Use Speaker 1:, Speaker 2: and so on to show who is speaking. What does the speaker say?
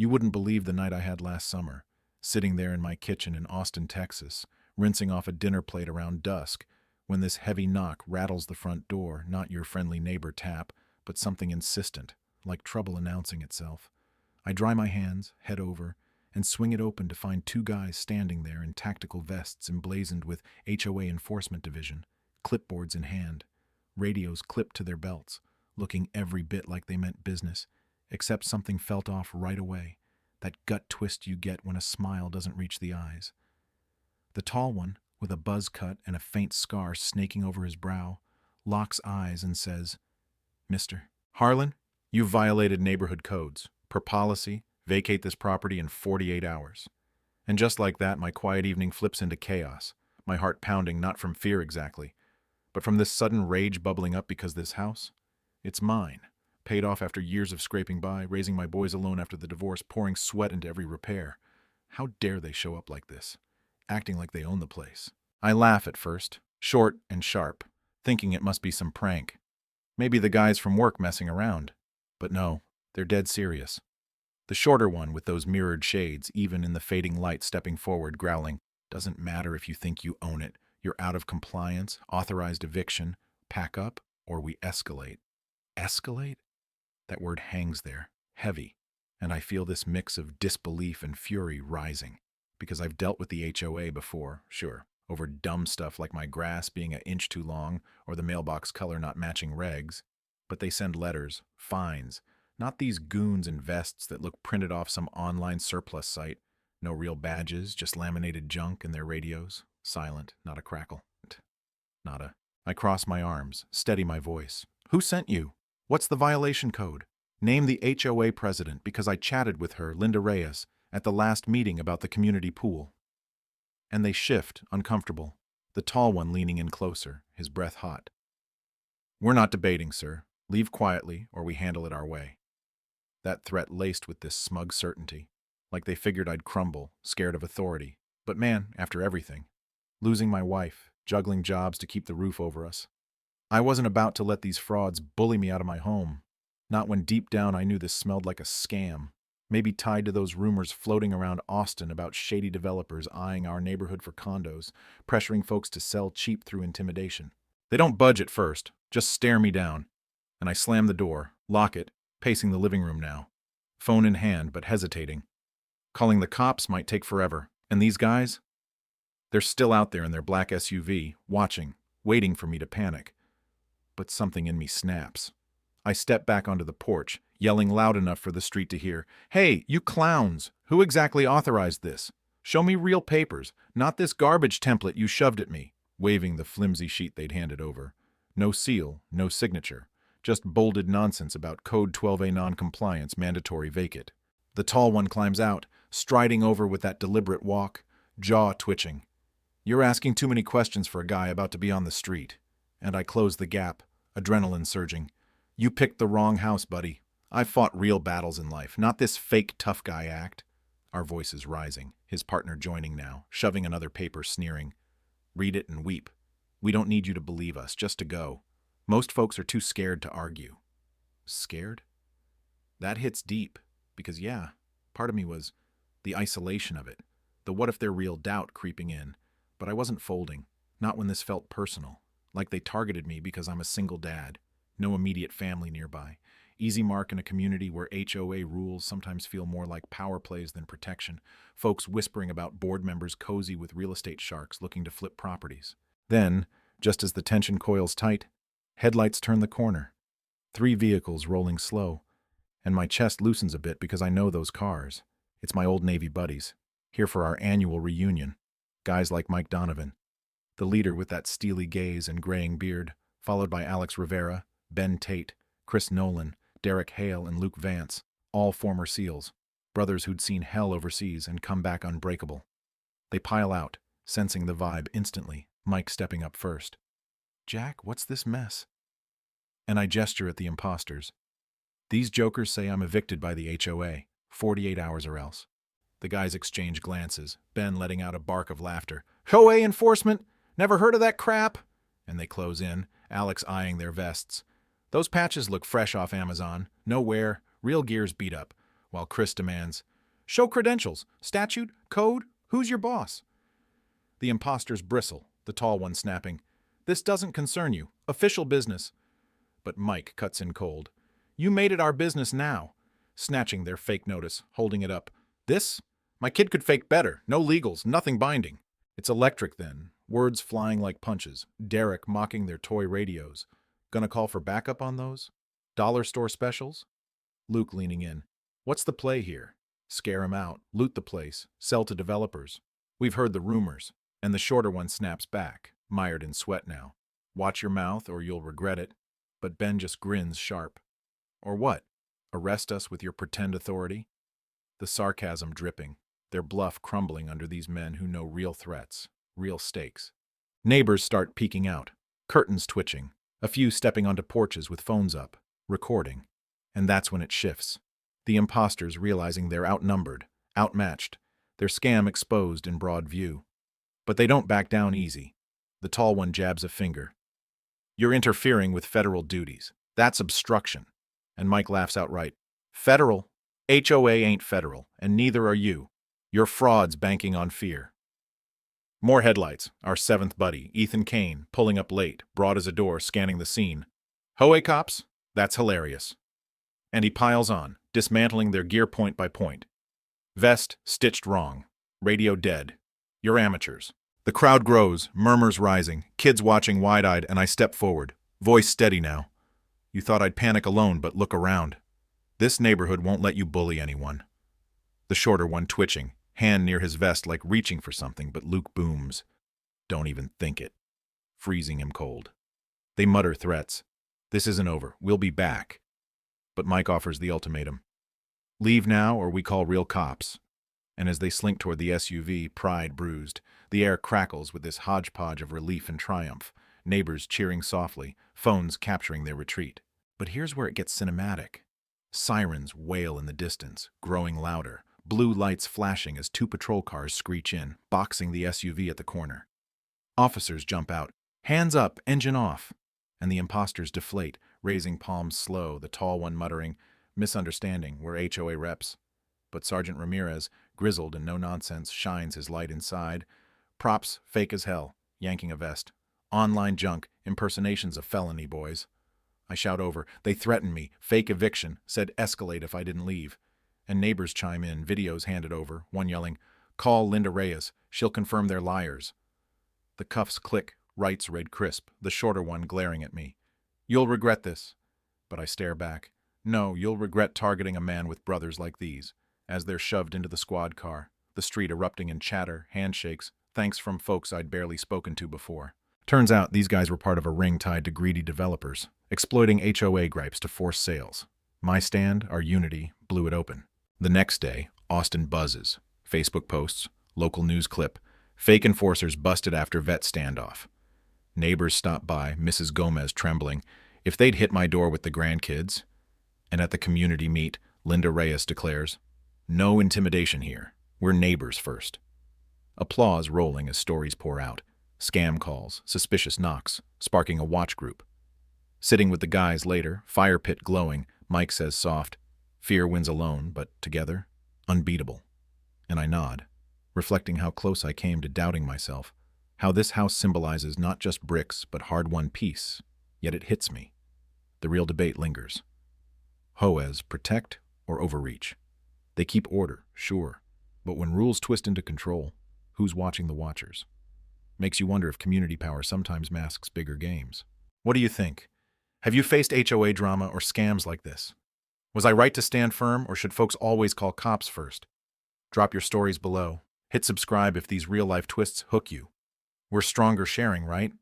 Speaker 1: You wouldn't believe the night I had last summer, sitting there in my kitchen in Austin, Texas, rinsing off a dinner plate around dusk, when this heavy knock rattles the front door, not your friendly neighbor tap, but something insistent, like trouble announcing itself. I dry my hands, head over, and swing it open to find two guys standing there in tactical vests emblazoned with HOA Enforcement Division, clipboards in hand, radios clipped to their belts, looking every bit like they meant business, except something felt off right away, that gut twist you get when a smile doesn't reach the eyes. The tall one, with a buzz cut and a faint scar snaking over his brow, locks eyes and says, "Mr. Harlan, you've violated neighborhood codes. Per policy, vacate this property in 48 hours. And just like that, my quiet evening flips into chaos, my heart pounding not from fear exactly, but from this sudden rage bubbling up because this house, it's mine. Paid off after years of scraping by, raising my boys alone after the divorce, pouring sweat into every repair. How dare they show up like this, acting like they own the place? I laugh at first, short and sharp, thinking it must be some prank. Maybe the guys from work messing around. But no, they're dead serious. The shorter one with those mirrored shades, even in the fading light stepping forward, growling, "Doesn't matter if you think you own it. You're out of compliance, authorized eviction, pack up, or we escalate." Escalate? That word hangs there, heavy, and I feel this mix of disbelief and fury rising, because I've dealt with the HOA before, sure, over dumb stuff like my grass being an inch too long or the mailbox color not matching regs, but they send letters, fines, not these goons in vests that look printed off some online surplus site, no real badges, just laminated junk in their radios, silent, not a crackle, nada. I cross my arms, steady my voice. "Who sent you? What's the violation code? Name the HOA president because I chatted with her, Linda Reyes, at the last meeting about the community pool." And they shift, uncomfortable, the tall one leaning in closer, his breath hot. "We're not debating, sir. Leave quietly, or we handle it our way." That threat laced with this smug certainty, like they figured I'd crumble, scared of authority. But man, after everything, losing my wife, juggling jobs to keep the roof over us, I wasn't about to let these frauds bully me out of my home. Not when deep down I knew this smelled like a scam, maybe tied to those rumors floating around Austin about shady developers eyeing our neighborhood for condos, pressuring folks to sell cheap through intimidation. They don't budge at first, just stare me down. And I slam the door, lock it, pacing the living room now. Phone in hand, but hesitating. Calling the cops might take forever. And these guys? They're still out there in their black SUV, watching, waiting for me to panic. But something in me snaps. I step back onto the porch, yelling loud enough for the street to hear, "Hey, you clowns! Who exactly authorized this? Show me real papers, not this garbage template you shoved at me," waving the flimsy sheet they'd handed over. No seal, no signature, just bolded nonsense about Code 12A non-compliance, mandatory vacate. The tall one climbs out, striding over with that deliberate walk, jaw twitching. "You're asking too many questions for a guy about to be on the street." And I close the gap, adrenaline surging. "You picked the wrong house, buddy. I've fought real battles in life, not this fake tough guy act." Our voices rising, his partner joining now, shoving another paper, sneering. "Read it and weep. We don't need you to believe us, just to go. Most folks are too scared to argue." Scared? That hits deep, because yeah, part of me was the isolation of it, the what if they're real doubt creeping in. But I wasn't folding, not when this felt personal. Like they targeted me because I'm a single dad, no immediate family nearby. Easy mark in a community where HOA rules sometimes feel more like power plays than protection. Folks whispering about board members cozy with real estate sharks looking to flip properties. Then, just as the tension coils tight, headlights turn the corner. 3 vehicles rolling slow, and my chest loosens a bit because I know those cars. It's my old Navy buddies, here for our annual reunion. Guys like Mike Donovan, the leader with that steely gaze and graying beard, followed by Alex Rivera, Ben Tate, Chris Nolan, Derek Hale, and Luke Vance, all former SEALs, brothers who'd seen hell overseas and come back unbreakable. They pile out, sensing the vibe instantly, Mike stepping up first. "Jack, what's this mess?" And I gesture at the imposters. "These jokers say I'm evicted by the HOA, 48 hours or else." The guys exchange glances, Ben letting out a bark of laughter. "HOA enforcement? Never heard of that crap?" And they close in, Alex eyeing their vests. "Those patches look fresh off Amazon. No wear, real gear's beat up. while Chris demands, "Show credentials, statute, code, who's your boss?" The imposters bristle, the tall one snapping, "This doesn't concern you, official business." But Mike cuts in cold. "You made it our business now," snatching their fake notice, holding it up. "This? My kid could fake better, no legals, nothing binding." It's electric then, words flying like punches, Derek mocking their toy radios. "Gonna call for backup on those? Dollar store specials?" Luke leaning in. "What's the play here? Scare 'em out, loot the place, sell to developers. We've heard the rumors." And the shorter one snaps back, mired in sweat now. "Watch your mouth or you'll regret it." But Ben just grins sharp. "Or what? Arrest us with your pretend authority?" The sarcasm dripping, their bluff crumbling under these men who know real threats, real stakes. Neighbors start peeking out, curtains twitching, a few stepping onto porches with phones up, recording. And that's when it shifts. The imposters realizing they're outnumbered, outmatched, their scam exposed in broad view. But they don't back down easy. The tall one jabs a finger. "You're interfering with federal duties. That's obstruction." And Mike laughs outright. "Federal? HOA ain't federal, and neither are you. You're frauds banking on fear." More headlights. Our seventh buddy, Ethan Kane, pulling up late, broad as a door, scanning the scene. "HOA cops? That's hilarious." And he piles on, dismantling their gear point by point. Vest stitched wrong. Radio dead. "You're amateurs." The crowd grows, murmurs rising, kids watching wide-eyed, and I step forward, voice steady now. "You thought I'd panic alone, but look around. This neighborhood won't let you bully anyone." The shorter one twitching, hand near his vest like reaching for something, but Luke booms, "Don't even think it," freezing him cold. They mutter threats. "This isn't over, we'll be back." But Mike offers the ultimatum. "Leave now or we call real cops." And as they slink toward the SUV, pride bruised, the air crackles with this hodgepodge of relief and triumph, neighbors cheering softly, phones capturing their retreat. But here's where it gets cinematic. Sirens wail in the distance, growing louder, blue lights flashing as two patrol cars screech in, boxing the SUV at the corner. Officers jump out, hands up, engine off, and the imposters deflate, raising palms slow, the tall one muttering, "Misunderstanding, we're HOA reps." But Sergeant Ramirez, grizzled and no-nonsense, shines his light inside. "Props, fake as hell," yanking a vest. "Online junk, impersonation's a felony, boys." I shout over, "They threatened me, fake eviction, said escalate if I didn't leave." And neighbors chime in, videos handed over, one yelling, "Call Linda Reyes, she'll confirm they're liars." The cuffs click, rights read crisp, the shorter one glaring at me. "You'll regret this." But I stare back. "No, you'll regret targeting a man with brothers like these." As they're shoved into the squad car, the street erupting in chatter, handshakes, thanks from folks I'd barely spoken to before. Turns out these guys were part of a ring tied to greedy developers, exploiting HOA gripes to force sales. My stand, our unity, blew it open. The next day, Austin buzzes. Facebook posts, local news clip, fake enforcers busted after vet standoff. Neighbors stop by, Mrs. Gomez trembling, if they'd hit my door with the grandkids. And at the community meet, Linda Reyes declares, "No intimidation here. We're neighbors first." Applause rolling as stories pour out. Scam calls, suspicious knocks, sparking a watch group. Sitting with the guys later, fire pit glowing, Mike says soft, "Fear wins alone, but together, unbeatable." And I nod, reflecting how close I came to doubting myself, how this house symbolizes not just bricks, but hard-won peace. Yet it hits me. The real debate lingers. HOAs protect or overreach? They keep order, sure, but when rules twist into control, who's watching the watchers? Makes you wonder if community power sometimes masks bigger games. What do you think? Have you faced HOA drama or scams like this? Was I right to stand firm, or should folks always call cops first? Drop your stories below. Hit subscribe if these real-life twists hook you. We're stronger sharing, right?